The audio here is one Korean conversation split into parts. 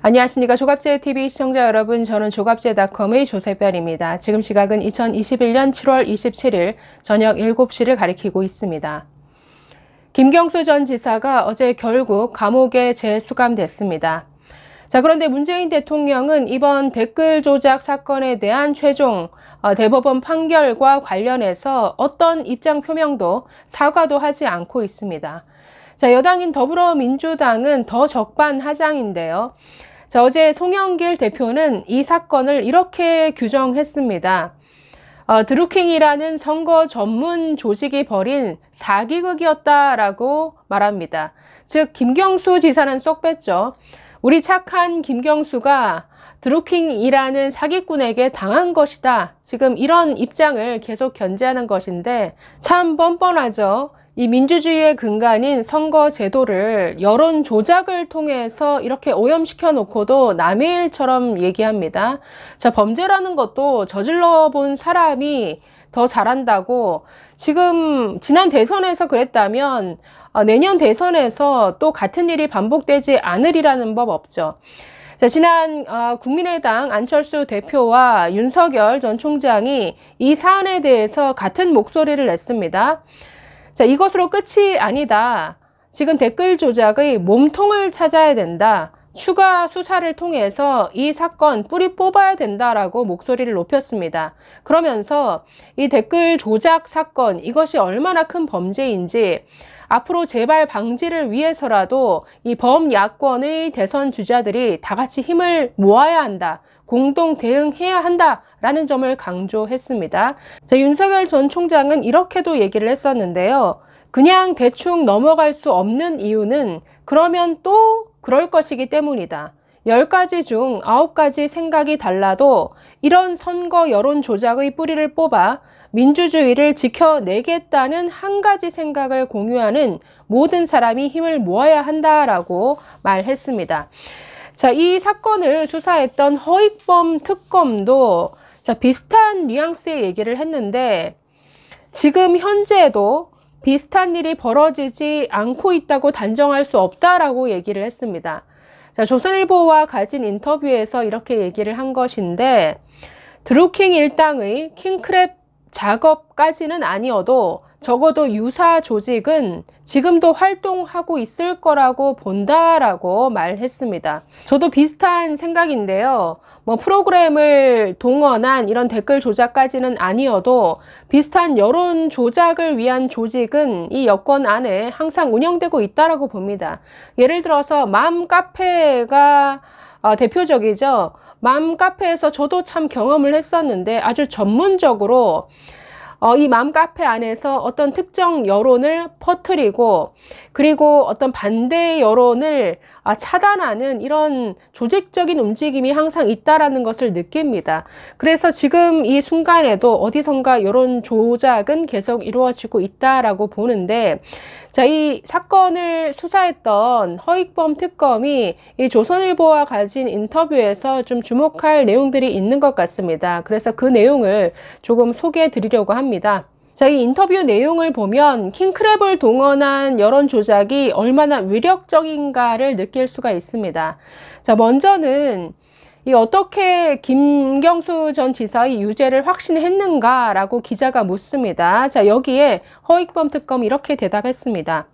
안녕하십니까. 조갑제TV 시청자 여러분, 저는 조갑제닷컴의 조세별입니다. 지금 시각은 2021년 7월 27일 저녁 7시를 가리키고 있습니다. 김경수 전 지사가 어제 결국 감옥에 재수감됐습니다. 자, 그런데 문재인 대통령은 이번 댓글 조작 사건에 대한 최종 대법원 판결과 관련해서 어떤 입장 표명도 사과도 하지 않고 있습니다. 자, 여당인 더불어민주당은 더 적반하장인데요. 자, 어제 송영길 대표는 이 사건을 이렇게 규정했습니다. 드루킹이라는 선거 전문 조직이 벌인 사기극이었다라고 말합니다. 즉, 김경수 지사는 쏙 뺐죠. 우리 착한 김경수가 드루킹이라는 사기꾼에게 당한 것이다. 지금 이런 입장을 계속 견지하는 것인데 참 뻔뻔하죠. 이 민주주의의 근간인 선거 제도를 여론 조작을 통해서 이렇게 오염시켜 놓고도 남의 일처럼 얘기합니다. 자, 범죄라는 것도 저질러 본 사람이 더 잘한다고, 지금 지난 대선에서 그랬다면 내년 대선에서 또 같은 일이 반복되지 않으리라는 법 없죠. 자, 지난 국민의당 안철수 대표와 윤석열 전 총장이 이 사안에 대해서 같은 목소리를 냈습니다. 자, 이것으로 끝이 아니다. 지금 댓글 조작의 몸통을 찾아야 된다. 추가 수사를 통해서 이 사건 뿌리 뽑아야 된다라고 목소리를 높였습니다. 그러면서 이 댓글 조작 사건, 이것이 얼마나 큰 범죄인지 앞으로 재발 방지를 위해서라도 이 범야권의 대선 주자들이 다 같이 힘을 모아야 한다. 공동 대응해야 한다라는 점을 강조했습니다. 자, 윤석열 전 총장은 이렇게도 얘기를 했었는데요. 그냥 대충 넘어갈 수 없는 이유는 그러면 또 그럴 것이기 때문이다. 10가지 중 9가지 생각이 달라도 이런 선거 여론 조작의 뿌리를 뽑아 민주주의를 지켜내겠다는 한 가지 생각을 공유하는 모든 사람이 힘을 모아야 한다라고 말했습니다. 자, 이 사건을 수사했던 허익범 특검도 비슷한 뉘앙스의 얘기를 했는데 지금 현재도 비슷한 일이 벌어지지 않고 있다고 단정할 수 없다라고 얘기를 했습니다. 자, 조선일보와 가진 인터뷰에서 이렇게 얘기를 한 것인데 드루킹 일당의 킹크랩 작업까지는 아니어도 적어도 유사 조직은 지금도 활동하고 있을 거라고 본다라고 말했습니다. 저도 비슷한 생각인데요. 프로그램을 동원한 이런 댓글 조작까지는 아니어도 비슷한 여론 조작을 위한 조직은 이 여권 안에 항상 운영되고 있다라고 봅니다. 예를 들어서 맘카페가 대표적이죠. 맘카페에서 저도 참 경험을 했었는데 아주 전문적으로 이 맘카페 안에서 어떤 특정 여론을 퍼뜨리고 그리고 어떤 반대 여론을 차단하는 이런 조직적인 움직임이 항상 있다라는 것을 느낍니다. 그래서 지금 이 순간에도 어디선가 여론 조작은 계속 이루어지고 있다라고 보는데, 자, 이 사건을 수사했던 허익범 특검이 이 조선일보와 가진 인터뷰에서 좀 주목할 내용들이 있는 것 같습니다. 그래서 그 내용을 조금 소개해 드리려고 합니다. 자, 이 인터뷰 내용을 보면 킹크랩을 동원한 여론 조작이 얼마나 위력적인가를 느낄 수가 있습니다. 자, 먼저는 어떻게 김경수 전 지사의 유죄를 확신했는가라고 기자가 묻습니다. 자, 여기에 허익범 특검이 이렇게 대답했습니다.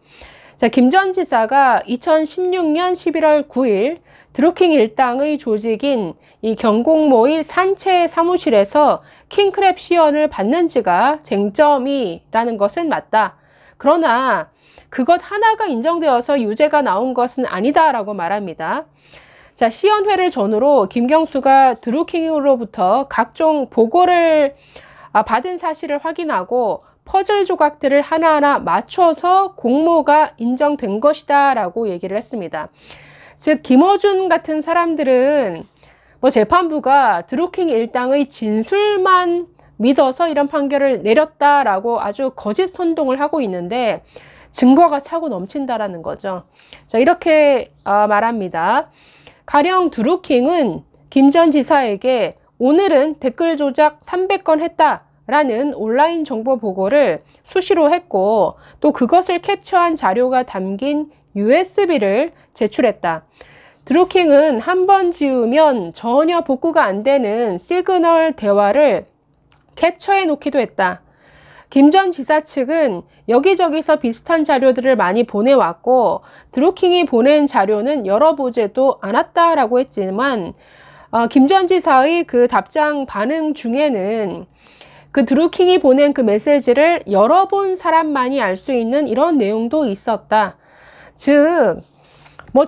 자, 김 전 지사가 2016년 11월 9일 드루킹 일당의 조직인 이 경공모의 산채 사무실에서 킹크랩 시연을 받는지가 쟁점이라는 것은 맞다. 그러나 그것 하나가 인정되어서 유죄가 나온 것은 아니다라고 말합니다. 자, 시연회를 전후로 김경수가 드루킹으로부터 각종 보고를 받은 사실을 확인하고 퍼즐 조각들을 하나하나 맞춰서 공모가 인정된 것이다 라고 얘기를 했습니다. 즉, 김어준 같은 사람들은 재판부가 드루킹 일당의 진술만 믿어서 이런 판결을 내렸다라고 아주 거짓 선동을 하고 있는데 증거가 차고 넘친다라는 거죠. 자, 이렇게 말합니다. 가령 드루킹은 김 전 지사에게 오늘은 댓글 조작 300건 했다라는 온라인 정보 보고를 수시로 했고 또 그것을 캡처한 자료가 담긴 USB를 제출했다. 드루킹은 한 번 지우면 전혀 복구가 안 되는 시그널 대화를 캡처해 놓기도 했다. 김 전 지사 측은 여기저기서 비슷한 자료들을 많이 보내왔고 드루킹이 보낸 자료는 열어보지도 않았다라고 했지만 김 전 지사의 그 답장 반응 중에는 그 드루킹이 보낸 그 메시지를 열어본 사람만이 알 수 있는 이런 내용도 있었다. 즉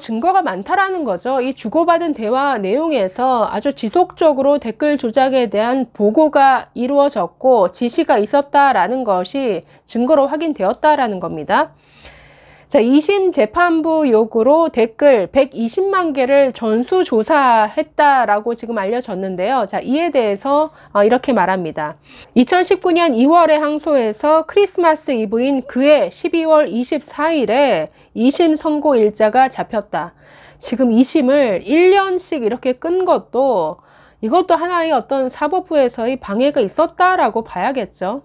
증거가 많다라는 거죠. 이 주고받은 대화 내용에서 아주 지속적으로 댓글 조작에 대한 보고가 이루어졌고 지시가 있었다라는 것이 증거로 확인되었다라는 겁니다. 자, 2심 재판부 요구로 댓글 120만 개를 전수조사했다라고 지금 알려졌는데요. 자, 이에 대해서 이렇게 말합니다. 2019년 2월에 항소해서 크리스마스 이브인 그해 12월 24일에 2심 선고 일자가 잡혔다. 지금 2심을 1년씩 이렇게 끈 것도 이것도 하나의 어떤 사법부에서의 방해가 있었다라고 봐야겠죠.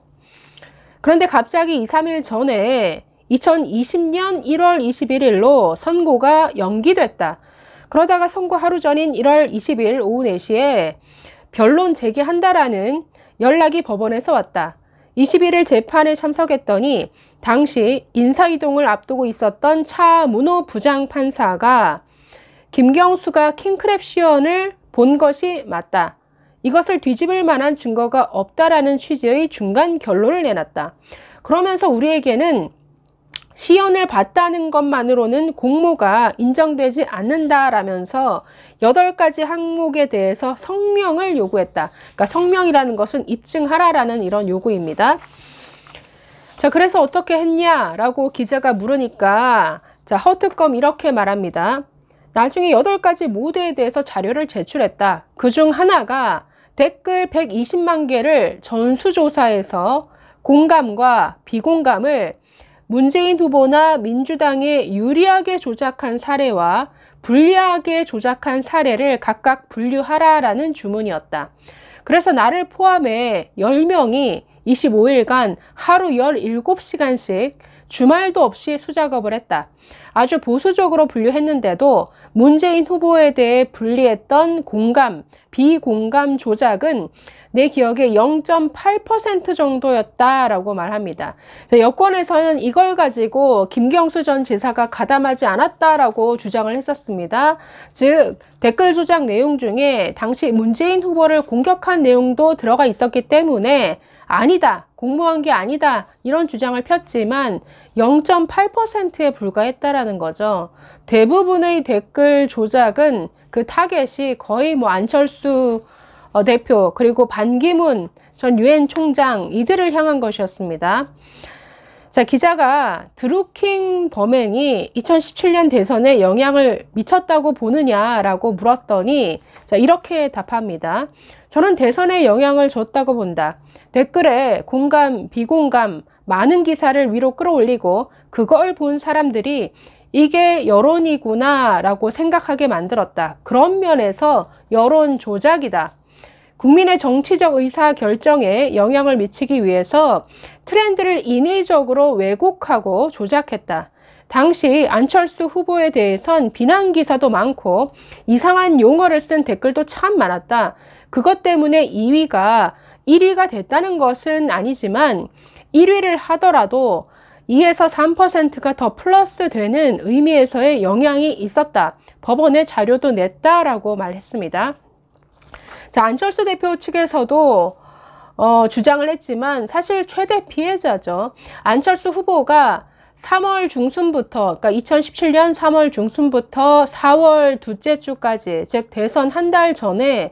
그런데 갑자기 2, 3일 전에 2020년 1월 21일로 선고가 연기됐다. 그러다가 선고 하루 전인 1월 20일 오후 4시에 변론 제기한다라는 연락이 법원에서 왔다. 21일 재판에 참석했더니 당시 인사이동을 앞두고 있었던 차문호 부장판사가 김경수가 킹크랩 시연을 본 것이 맞다. 이것을 뒤집을 만한 증거가 없다라는 취지의 중간 결론을 내놨다. 그러면서 우리에게는 시연을 봤다는 것만으로는 공모가 인정되지 않는다라면서 8가지 항목에 대해서 성명을 요구했다. 그러니까 성명이라는 것은 입증하라라는 이런 요구입니다. 자, 그래서 어떻게 했냐라고 기자가 물으니까 자, 허특검 이렇게 말합니다. 나중에 8가지 모두에 대해서 자료를 제출했다. 그중 하나가 댓글 120만 개를 전수조사해서 공감과 비공감을 문재인 후보나 민주당에 유리하게 조작한 사례와 불리하게 조작한 사례를 각각 분류하라라는 주문이었다. 그래서 나를 포함해 10명이 25일간 하루 17시간씩 주말도 없이 수작업을 했다. 아주 보수적으로 분류했는데도 문재인 후보에 대해 분리했던 공감, 비공감 조작은 내 기억에 0.8% 정도였다라고 말합니다. 여권에서는 이걸 가지고 김경수 전 지사가 가담하지 않았다라고 주장을 했었습니다. 즉 댓글 조작 내용 중에 당시 문재인 후보를 공격한 내용도 들어가 있었기 때문에 아니다, 공모한 게 아니다 이런 주장을 폈지만 0.8%에 불과했다라는 거죠. 대부분의 댓글 조작은 그 타겟이 거의 안철수 대표 그리고 반기문 전 유엔 총장 이들을 향한 것이었습니다. 자, 기자가 드루킹 범행이 2017년 대선에 영향을 미쳤다고 보느냐라고 물었더니 자, 이렇게 답합니다. 저는 대선에 영향을 줬다고 본다. 댓글에 공감, 비공감 많은 기사를 위로 끌어올리고 그걸 본 사람들이 이게 여론이구나 라고 생각하게 만들었다. 그런 면에서 여론 조작이다. 국민의 정치적 의사 결정에 영향을 미치기 위해서 트렌드를 인위적으로 왜곡하고 조작했다. 당시 안철수 후보에 대해선 비난 기사도 많고 이상한 용어를 쓴 댓글도 참 많았다. 그것 때문에 2위가 1위가 됐다는 것은 아니지만 1위를 하더라도 2에서 3%가 더 플러스 되는 의미에서의 영향이 있었다. 법원에 자료도 냈다라고 말했습니다. 자, 안철수 대표 측에서도 주장을 했지만 사실 최대 피해자죠. 안철수 후보가 3월 중순부터, 그러니까 2017년 3월 중순부터 4월 둘째 주까지, 즉 대선 한 달 전에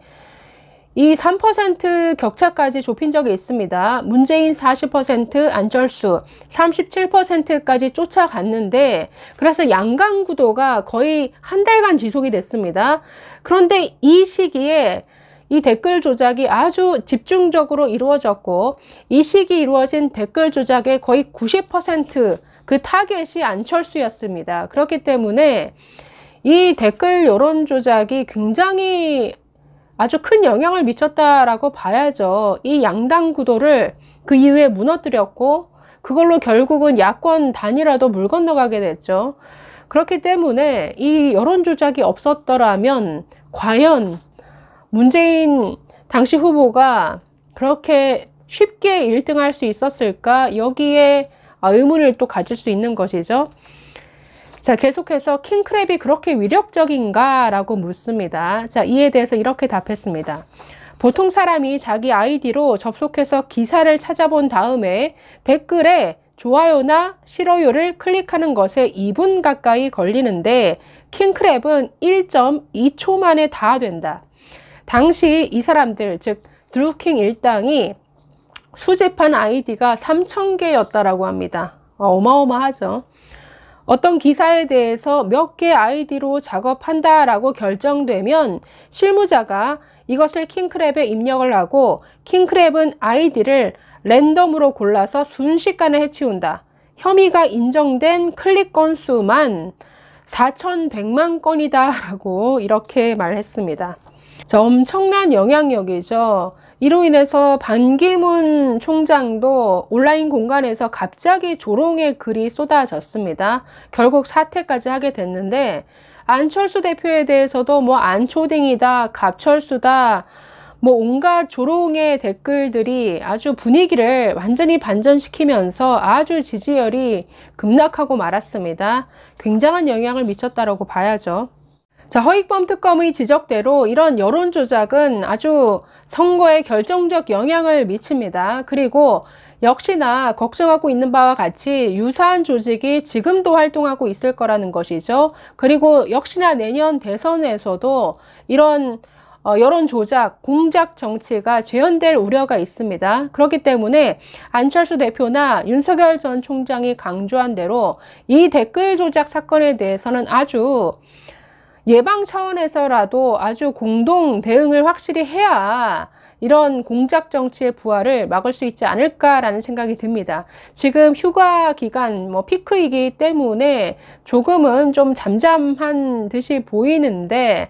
이 3% 격차까지 좁힌 적이 있습니다. 문재인 40%, 안철수 37%까지 쫓아갔는데 그래서 양강 구도가 거의 한 달간 지속이 됐습니다. 그런데 이 시기에 이 댓글 조작이 아주 집중적으로 이루어졌고 이 시기 이루어진 댓글 조작의 거의 90% 그 타겟이 안철수였습니다. 그렇기 때문에 이 댓글 여론 조작이 굉장히 아주 큰 영향을 미쳤다라고 봐야죠. 이 양당 구도를 그 이후에 무너뜨렸고 그걸로 결국은 야권 단일화도 물 건너가게 됐죠. 그렇기 때문에 이 여론 조작이 없었더라면 과연 문재인 당시 후보가 그렇게 쉽게 1등할 수 있었을까? 여기에 의문을 또 가질 수 있는 것이죠. 자, 계속해서 킹크랩이 그렇게 위력적인가? 라고 묻습니다. 자, 이에 대해서 이렇게 답했습니다. 보통 사람이 자기 아이디로 접속해서 기사를 찾아본 다음에 댓글에 좋아요나 싫어요를 클릭하는 것에 2분 가까이 걸리는데 킹크랩은 1.2초 만에 다 된다. 당시 이 사람들, 즉 드루킹 일당이 수집한 아이디가 3,000개였다라고 합니다. 어마어마하죠. 어떤 기사에 대해서 몇 개 아이디로 작업한다라고 결정되면 실무자가 이것을 킹크랩에 입력을 하고 킹크랩은 아이디를 랜덤으로 골라서 순식간에 해치운다. 혐의가 인정된 클릭 건수만 4,100만 건이다 라고 이렇게 말했습니다. 자, 엄청난 영향력이죠. 이로 인해서 반기문 총장도 온라인 공간에서 갑자기 조롱의 글이 쏟아졌습니다. 결국 사퇴까지 하게 됐는데 안철수 대표에 대해서도 뭐 안초딩이다, 갑철수다, 뭐 온갖 조롱의 댓글들이 아주 분위기를 완전히 반전시키면서 아주 지지율이 급락하고 말았습니다. 굉장한 영향을 미쳤다라고 봐야죠. 자, 허익범 특검의 지적대로 이런 여론 조작은 아주 선거에 결정적 영향을 미칩니다. 그리고 역시나 걱정하고 있는 바와 같이 유사한 조직이 지금도 활동하고 있을 거라는 것이죠. 그리고 역시나 내년 대선에서도 이런 여론 조작, 공작 정치가 재현될 우려가 있습니다. 그렇기 때문에 안철수 대표나 윤석열 전 총장이 강조한 대로 이 댓글 조작 사건에 대해서는 아주 예방 차원에서라도 아주 공동 대응을 확실히 해야 이런 공작 정치의 부활을 막을 수 있지 않을까라는 생각이 듭니다. 지금 휴가 기간 피크이기 때문에 조금은 좀 잠잠한 듯이 보이는데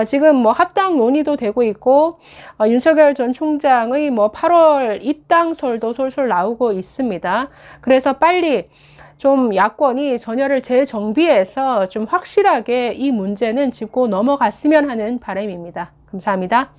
지금 합당 논의도 되고 있고 윤석열 전 총장의 8월 입당설도 솔솔 나오고 있습니다. 그래서 빨리 좀 야권이 전열을 재정비해서 좀 확실하게 이 문제는 짚고 넘어갔으면 하는 바람입니다. 감사합니다.